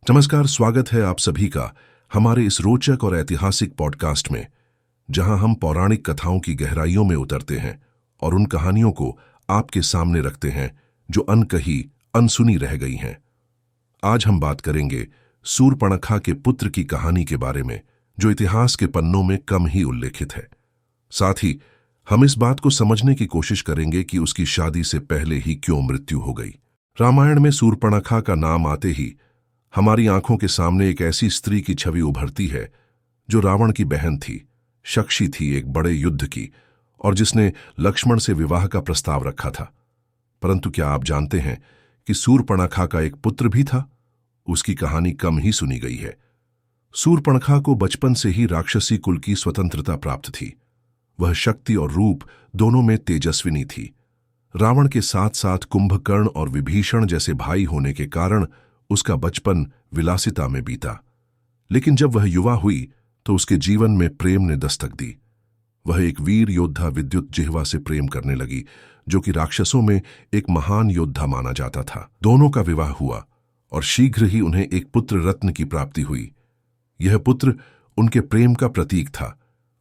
नमस्कार, स्वागत है आप सभी का हमारे इस रोचक और ऐतिहासिक पॉडकास्ट में, जहां हम पौराणिक कथाओं की गहराइयों में उतरते हैं और उन कहानियों को आपके सामने रखते हैं जो अनकही, अनसुनी रह गई हैं। आज हम बात करेंगे सूर्पणखा के पुत्र की कहानी के बारे में, जो इतिहास के पन्नों में कम ही उल्लेखित है। साथ ही हम इस बात को समझने की कोशिश करेंगे कि उसकी शादी से पहले ही क्यों मृत्यु हो गई। रामायण में सूर्पणखा का नाम आते ही हमारी आंखों के सामने एक ऐसी स्त्री की छवि उभरती है जो रावण की बहन थी, साक्षी थी एक बड़े युद्ध की, और जिसने लक्ष्मण से विवाह का प्रस्ताव रखा था। परंतु क्या आप जानते हैं कि सूर्पणखा का एक पुत्र भी था? उसकी कहानी कम ही सुनी गई है। सूर्पणखा को बचपन से ही राक्षसी कुल की स्वतंत्रता प्राप्त थी। वह शक्ति और रूप दोनों में तेजस्विनी थी। रावण के साथ साथ कुंभकर्ण और विभीषण जैसे भाई होने के कारण उसका बचपन विलासिता में बीता। लेकिन जब वह युवा हुई तो उसके जीवन में प्रेम ने दस्तक दी। वह एक वीर योद्धा विद्युत जिह्वा से प्रेम करने लगी, जो कि राक्षसों में एक महान योद्धा माना जाता था। दोनों का विवाह हुआ और शीघ्र ही उन्हें एक पुत्र रत्न की प्राप्ति हुई। यह पुत्र उनके प्रेम का प्रतीक था,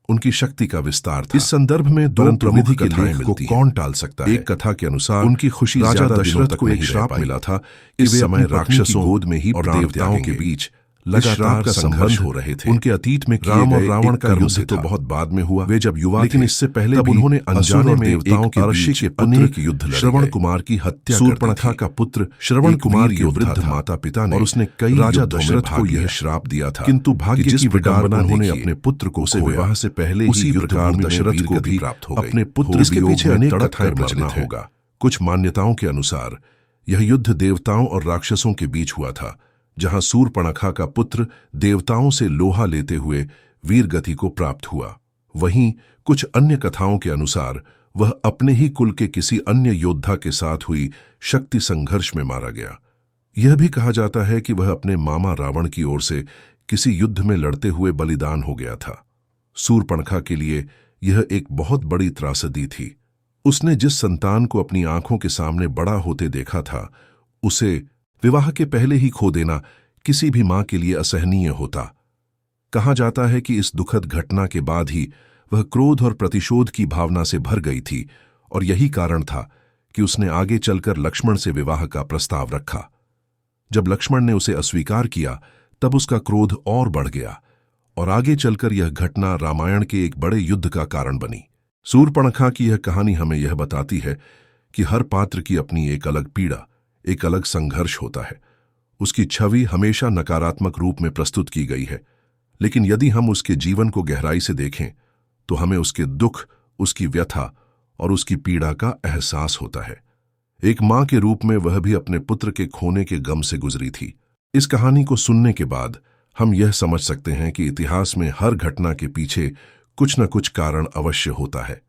उनकी शक्ति का विस्तार था। इस संदर्भ में दो प्रमुख कथाएं मिलती हैं। कौन टाल सकता है? एक कथा के अनुसार उनकी खुशी राजा दशरथ को एक श्राप मिला था। इस समय राक्षसों गोद में ही और देवताओं के बीच लगातार संघर्ष हो रहे थे। उनके अतीत में राम और रावण का युद्ध तो बहुत बाद में हुआ, वे जब युवा लेकिन इससे पहले तब उन्होंने अनजाने में देवताओं के अर्षि के पुत्र की युद्ध लड़े। श्रवण कुमार की हत्या सूर्पणखा का पुत्र श्रवण कुमार की वृद्ध माता पिता ने और उसने कई राजा दशरथ को यह श्राप दिया था। किंतु भाग्य की विडंबना उन्होंने अपने पुत्र को उसे विवाह से पहले उसी प्रकार दशरथ को भी प्राप्त हो अपने पुत्र के पीछे अनेक कथाएं प्रचलित होगा। कुछ मान्यताओं के अनुसार यह युद्ध देवताओं और राक्षसों के बीच हुआ था, जहां सूर्पणखा का पुत्र देवताओं से लोहा लेते हुए वीर गति को प्राप्त हुआ। वहीं कुछ अन्य कथाओं के अनुसार वह अपने ही कुल के किसी अन्य योद्धा के साथ हुई शक्ति संघर्ष में मारा गया। यह भी कहा जाता है कि वह अपने मामा रावण की ओर से किसी युद्ध में लड़ते हुए बलिदान हो गया था। सूर्पणखा के लिए यह एक बहुत बड़ी त्रासदी थी। उसने जिस संतान को अपनी आंखों के सामने बड़ा होते देखा था, उसे विवाह के पहले ही खो देना किसी भी मां के लिए असहनीय होता। कहा जाता है कि इस दुखद घटना के बाद ही वह क्रोध और प्रतिशोध की भावना से भर गई थी, और यही कारण था कि उसने आगे चलकर लक्ष्मण से विवाह का प्रस्ताव रखा। जब लक्ष्मण ने उसे अस्वीकार किया, तब उसका क्रोध और बढ़ गया, और आगे चलकर यह घटना रामायण के एक बड़े युद्ध का कारण बनी। सूर्पणखा की यह कहानी हमें यह बताती है कि हर पात्र की अपनी एक अलग पीड़ा, एक अलग संघर्ष होता है। उसकी छवि हमेशा नकारात्मक रूप में प्रस्तुत की गई है, लेकिन यदि हम उसके जीवन को गहराई से देखें तो हमें उसके दुख, उसकी व्यथा और उसकी पीड़ा का एहसास होता है। एक मां के रूप में वह भी अपने पुत्र के खोने के गम से गुजरी थी। इस कहानी को सुनने के बाद हम यह समझ सकते हैं कि इतिहास में हर घटना के पीछे कुछ न कुछ कारण अवश्य होता है।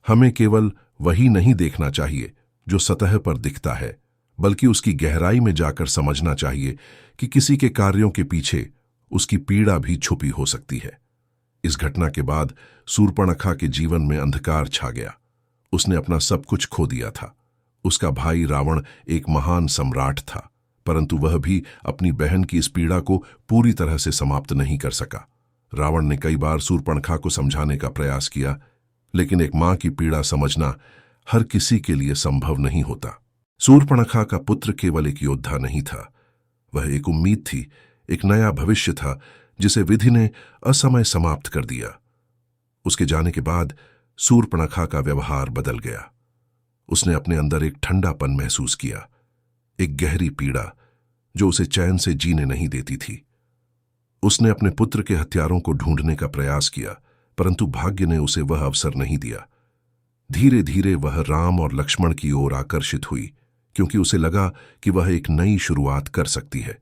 हमें केवल वही नहीं देखना चाहिए जो सतह पर दिखता है, बल्कि उसकी गहराई में जाकर समझना चाहिए कि किसी के कार्यों के पीछे उसकी पीड़ा भी छुपी हो सकती है। इस घटना के बाद सूर्पणखा के जीवन में अंधकार छा गया। उसने अपना सब कुछ खो दिया था। उसका भाई रावण एक महान सम्राट था, परंतु वह भी अपनी बहन की इस पीड़ा को पूरी तरह से समाप्त नहीं कर सका। रावण ने कई बार सूर्पणखा को समझाने का प्रयास किया, लेकिन एक मां की पीड़ा समझना हर किसी के लिए संभव नहीं होता। सूर्पणखा का पुत्र केवल एक योद्धा नहीं था, वह एक उम्मीद थी, एक नया भविष्य था जिसे विधि ने असमय समाप्त कर दिया। उसके जाने के बाद सूर्पणखा का व्यवहार बदल गया। उसने अपने अंदर एक ठंडापन महसूस किया, एक गहरी पीड़ा जो उसे चैन से जीने नहीं देती थी। उसने अपने पुत्र के हत्यारों को ढूंढने का प्रयास किया, परंतु भाग्य ने उसे वह अवसर नहीं दिया। धीरे धीरे वह राम और लक्ष्मण की ओर आकर्षित हुई, क्योंकि उसे लगा कि वह एक नई शुरुआत कर सकती है।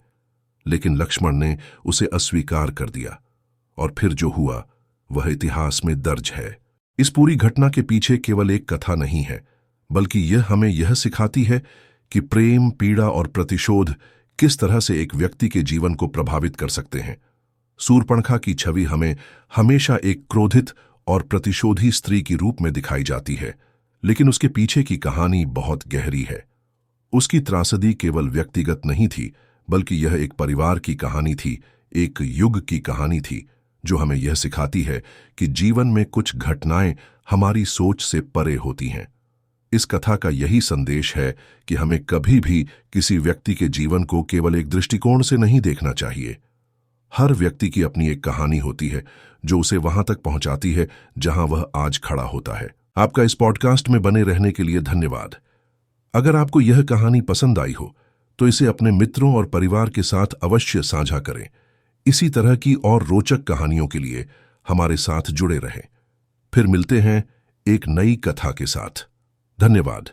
लेकिन लक्ष्मण ने उसे अस्वीकार कर दिया, और फिर जो हुआ वह इतिहास में दर्ज है। इस पूरी घटना के पीछे केवल एक कथा नहीं है, बल्कि यह हमें यह सिखाती है कि प्रेम, पीड़ा और प्रतिशोध किस तरह से एक व्यक्ति के जीवन को प्रभावित कर सकते हैं। सूर्पणखा की छवि हमें हमेशा एक क्रोधित और प्रतिशोधी स्त्री की रूप में दिखाई जाती है, लेकिन उसके पीछे की कहानी बहुत गहरी है। उसकी त्रासदी केवल व्यक्तिगत नहीं थी, बल्कि यह एक परिवार की कहानी थी, एक युग की कहानी थी, जो हमें यह सिखाती है कि जीवन में कुछ घटनाएं हमारी सोच से परे होती हैं। इस कथा का यही संदेश है कि हमें कभी भी किसी व्यक्ति के जीवन को केवल एक दृष्टिकोण से नहीं देखना चाहिए। हर व्यक्ति की अपनी एक कहानी होती है जो उसे वहां तक पहुंचाती है जहां वह आज खड़ा होता है। आपका इस पॉडकास्ट में बने रहने के लिए धन्यवाद। अगर आपको यह कहानी पसंद आई हो तो इसे अपने मित्रों और परिवार के साथ अवश्य साझा करें। इसी तरह की और रोचक कहानियों के लिए हमारे साथ जुड़े रहें। फिर मिलते हैं एक नई कथा के साथ। धन्यवाद।